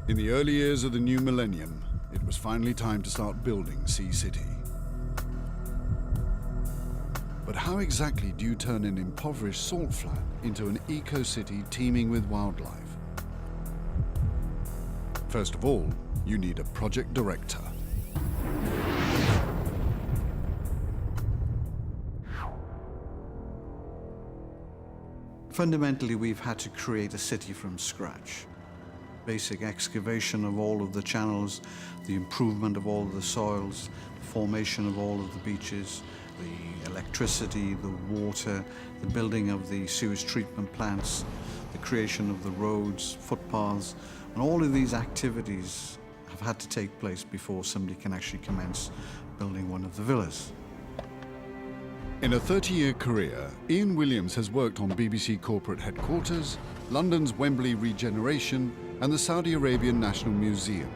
In the early years of the new millennium, it was finally time to start building Sea City. But how exactly do you turn an impoverished salt flat into an eco-city teeming with wildlife? First of all, you need a project director. Fundamentally, we've had to create a city from scratch. Basic excavation of all of the channels, the improvement of all of the soils, the formation of all of the beaches, the electricity, the water, the building of the sewage treatment plants, the creation of the roads, footpaths, and all of these activities have had to take place before somebody can actually commence building one of the villas. In a 30-year career, Ian Williams has worked on BBC corporate headquarters, London's Wembley regeneration, and the Saudi Arabian National Museum.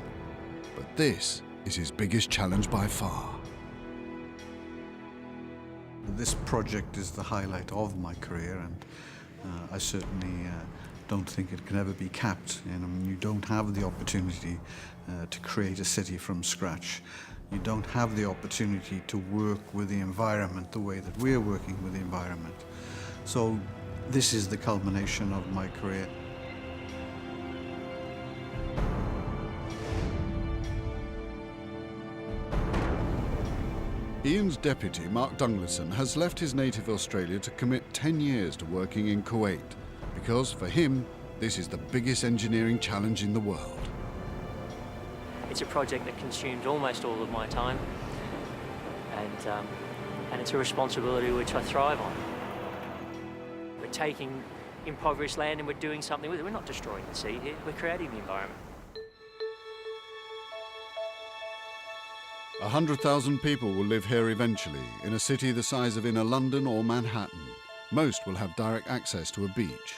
But this is his biggest challenge by far. This project is the highlight of my career, and I certainly don't think it can ever be capped. You don't have the opportunity to create a city from scratch. You don't have the opportunity to work with the environment the way that we're working with the environment. So this is the culmination of my career. Ian's deputy, Mark Dungleson, has left his native Australia to commit 10 years to working in Kuwait, because for him, this is the biggest engineering challenge in the world. It's a project that consumed almost all of my time, and it's a responsibility which I thrive on. We're taking impoverished land and we're doing something with it. We're not destroying the sea here, we're creating the environment. 100,000 people will live here eventually, in a city the size of inner London or Manhattan. Most will have direct access to a beach.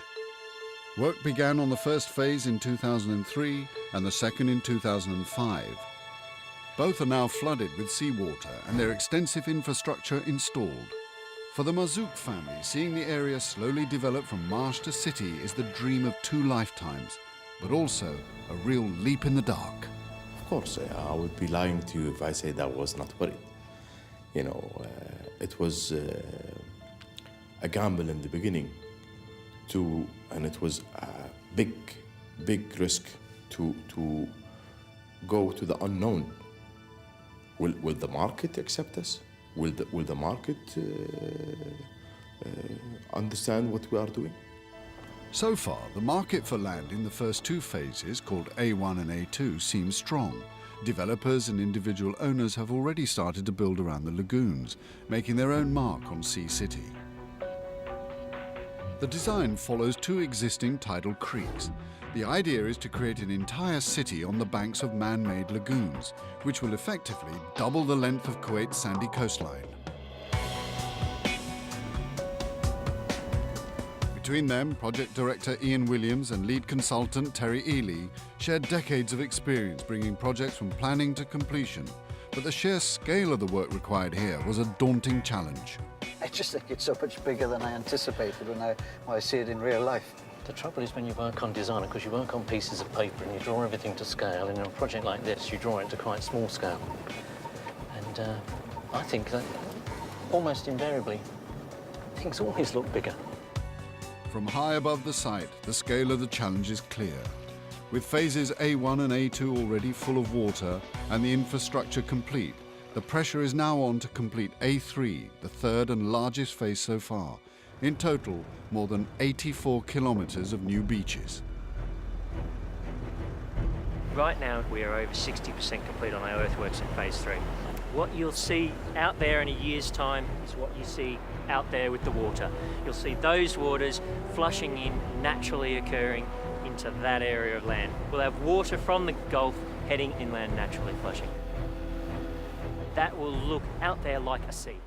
Work began on the first phase in 2003 and the second in 2005. Both are now flooded with seawater and their extensive infrastructure installed. For the Marzouk family, seeing the area slowly develop from marsh to city is the dream of 2 lifetimes, but also a real leap in the dark. Of course, I would be lying to you if I said I was not worried. You know, it was a gamble in the beginning, and it was a big risk to go to the unknown. Will the market accept us? Will the market understand what we are doing? So far, the market for land in the first 2 phases, called A1 and A2, seems strong. Developers and individual owners have already started to build around the lagoons, making their own mark on Sea City. The design follows 2 existing tidal creeks. The idea is to create an entire city on the banks of man-made lagoons, which will effectively double the length of Kuwait's sandy coastline. Between them, project director Ian Williams and lead consultant Terry Ely shared decades of experience bringing projects from planning to completion. But the sheer scale of the work required here was a daunting challenge. I just think it's so much bigger than I anticipated when I see it in real life. The trouble is when you work on design, because you work on pieces of paper and you draw everything to scale, and in a project like this, you draw it to quite small scale. And I think that almost invariably, things always look bigger. From high above the site, the scale of the challenge is clear. With phases A1 and A2 already full of water and the infrastructure complete, the pressure is now on to complete A3, the 3rd and largest phase so far. In total, more than 84 kilometers of new beaches. Right now, we are over 60% complete on our earthworks in phase 3. What you'll see out there in a year's time is what you see out there with the water. You'll see those waters flushing in, naturally occurring into that area of land. We'll have water from the Gulf heading inland, naturally flushing. That will look out there like a sea.